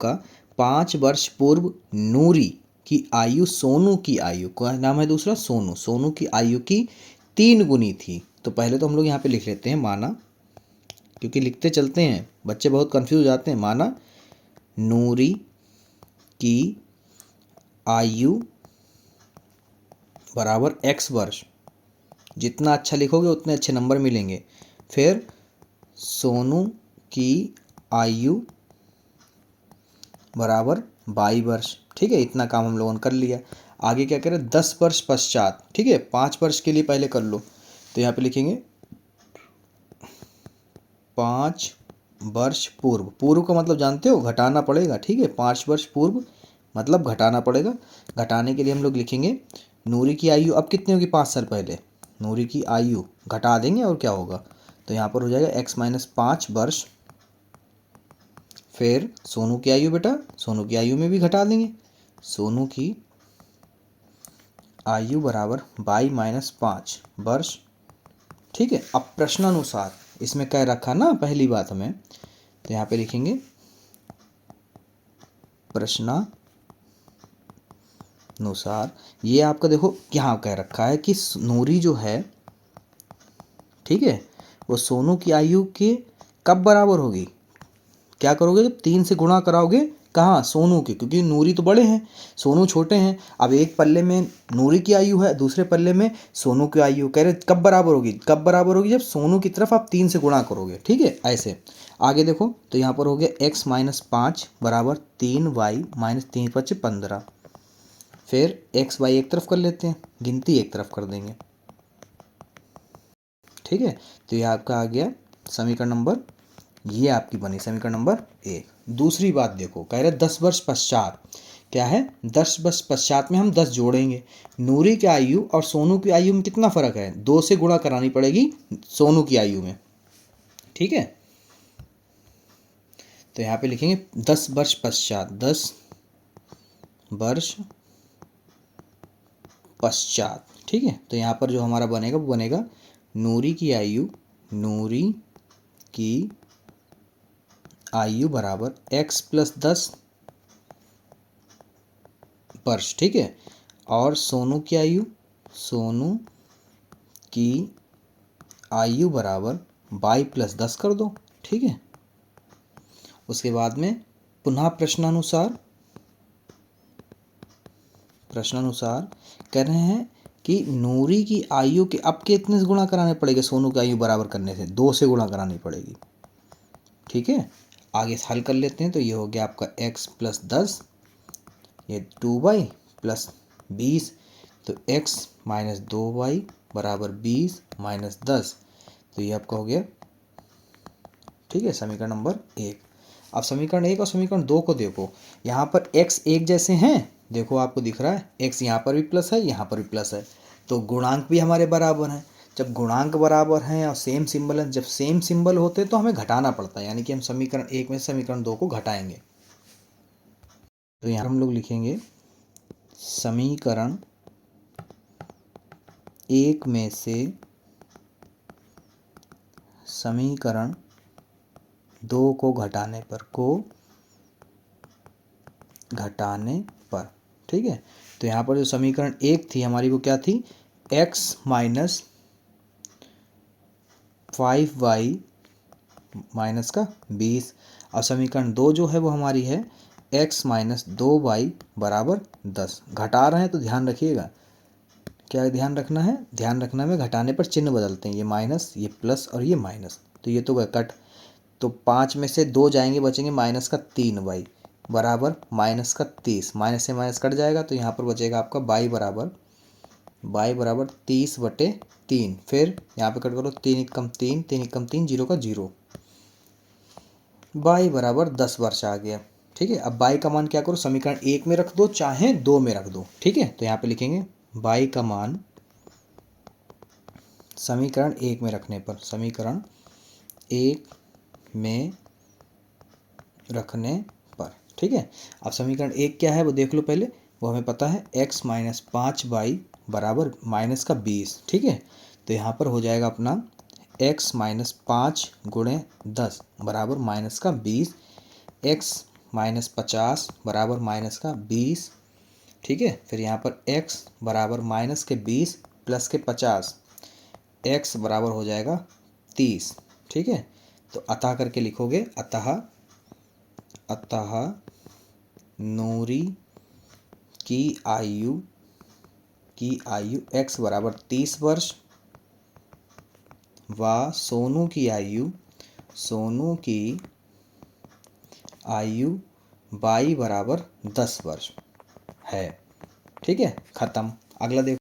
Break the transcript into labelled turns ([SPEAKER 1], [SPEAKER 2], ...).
[SPEAKER 1] का 5 वर्ष पूर्व नूरी की आयु सोनू की आयु, क्या नाम है दूसरा, सोनू, सोनू की आयु की 3 गुनी थी। तो पहले तो हम लोग यहाँ पे लिख लेते हैं माना, क्योंकि लिखते चलते हैं, बच्चे बहुत कंफ्यूज हो जाते हैं। माना नूरी की आयु बराबर x वर्ष, जितना अच्छा लिखोगे उतने अच्छे नंबर मिलेंगे। फिर सोनू की आयु बराबर 22 वर्ष। ठीक है, इतना काम हम लोगों ने कर लिया। आगे क्या करें, 10 वर्ष पश्चात। ठीक है, 5 वर्ष के लिए पहले कर लो, तो यहाँ पे लिखेंगे 5 वर्ष पूर्व। पूर्व का मतलब जानते हो, घटाना पड़ेगा। ठीक है, 5 वर्ष पूर्व मतलब घटाना पड़ेगा। घटाने के लिए हम लोग लिखेंगे नूरी की आयु अब कितनी होगी, 5 साल पहले। नूरी की आयु घटा देंगे और क्या होगा, तो यहाँ पर हो जाएगा x माइनस 5 वर्ष। फिर सोनू की आयु, बेटा सोनू की आयु में भी घटा देंगे, सोनू की आयु बराबर 22 माइनस 5 वर्ष। ठीक है, अब प्रश्नानुसार इसमें कह रखा ना पहली बात हमें, तो यहाँ पे लिखेंगे प्रश्नानुसार। ये आपका देखो यहाँ कह रखा है कि नूरी जो है, ठीक है, वो सोनू की आयु के कब बराबर होगी, क्या करोगे, जब 3 से गुणा कराओगे, कहाँ, सोनू के, क्योंकि नूरी तो बड़े हैं, सोनू छोटे हैं। अब एक पल्ले में नूरी की आयु है, दूसरे पल्ले में सोनू की आयु, कह रहे कब बराबर होगी, कब बराबर होगी, जब सोनू की तरफ आप 3 से गुणा करोगे। ठीक है, ऐसे आगे देखो, तो यहाँ पर हो गया x माइनस 5 बराबर 3y माइनस 3×5 = 15। फिर x y एक तरफ कर लेते हैं, गिनती एक तरफ कर देंगे। ठीक है, तो ये आपका आ गया समीकरण नंबर, ये आपकी बनी समीकरण नंबर 1। दूसरी बात देखो, कह रहे 10 वर्ष पश्चात, क्या है, 10 वर्ष पश्चात में हम 10 जोड़ेंगे। नूरी की आयु और सोनू की आयु में कितना फर्क है, 2 से गुणा करानी पड़ेगी सोनू की आयु में। ठीक है, तो यहाँ पे लिखेंगे 10 वर्ष पश्चात, 10 वर्ष पश्चात। ठीक है, तो यहाँ पर जो हमारा बनेगा वो बनेगा नूरी की आयु, नूरी की आयु बराबर x प्लस 10 वर्ष। ठीक है, और सोनू की आयु, सोनू की आयु बराबर 22 प्लस 10 कर दो। ठीक है, उसके बाद में पुनः प्रश्नानुसार कह रहे हैं कि नूरी की आयु के अब कितने से गुणा कराने पड़ेगा, सोनू की आयु बराबर करने से 2 से गुणा करानी पड़ेगी। ठीक है, आगे हल कर लेते हैं, तो ये हो गया आपका x प्लस 10, ये 2y प्लस 20, तो x माइनस 2y बराबर 20 माइनस 10, तो ये आपका हो गया। ठीक है, समीकरण नंबर 1। अब समीकरण 1 और समीकरण 2 को देखो, यहाँ पर x एक जैसे हैं, देखो आपको दिख रहा है x यहाँ पर भी प्लस है, यहाँ पर भी प्लस है, तो गुणांक भी हमारे बराबर हैं। जब गुणांक बराबर हैं और सेम सिंबल है, जब सेम सिंबल होते तो हमें घटाना पड़ता है, यानी कि हम समीकरण 1 में समीकरण 2 को घटाएंगे। तो यहाँ हम लोग लिखेंगे समीकरण 1 में से समीकरण 2 को घटाने पर, ठीक है, तो यहाँ पर जो समीकरण 1 थी हमारी, वो क्या थी, x माइनस 5y माइनस का 20, और समीकरण 2 जो है वो हमारी है x माइनस 2y बराबर 10। घटा रहे हैं तो ध्यान रखिएगा, क्या ध्यान रखना है, ध्यान रखना में घटाने पर चिन्ह बदलते हैं, ये माइनस, ये प्लस और ये माइनस, तो ये तो गए कट, तो 5 में से 2 जाएंगे, बचेंगे माइनस का 3y बराबर माइनस का 30, माइनस से माइनस कट जाएगा, तो यहाँ पर बचेगा आपका y बराबर 30/3। फिर यहाँ पे कट करो, 3 एकम 3, 3 एकम 3, 0 का 0, y बराबर 10 वर्ष आ गया। ठीक है, अब y का मान क्या करो, समीकरण 1 में रख दो चाहे 2 में रख दो। ठीक है, तो यहाँ पे लिखेंगे y का मान समीकरण 1 में रखने पर, समीकरण 1 में रखने पर। ठीक है, अब समीकरण 1 क्या है वो देख लो पहले, वो हमें पता है x माइनस 5y बराबर माइनस का 20। ठीक है, तो यहाँ पर हो जाएगा अपना x माइनस 5 गुणे 10 बराबर माइनस का 20, x -50 बराबर माइनस का 20। ठीक है, फिर यहाँ पर x बराबर माइनस के 20 प्लस के 50, x बराबर हो जाएगा 30। ठीक है, तो अतः करके लिखोगे, अतः नूरी की आयु x बराबर 30 वर्ष व सोनू की आयु y बराबर 10 वर्ष है। ठीक है, खत्म। अगला देखो।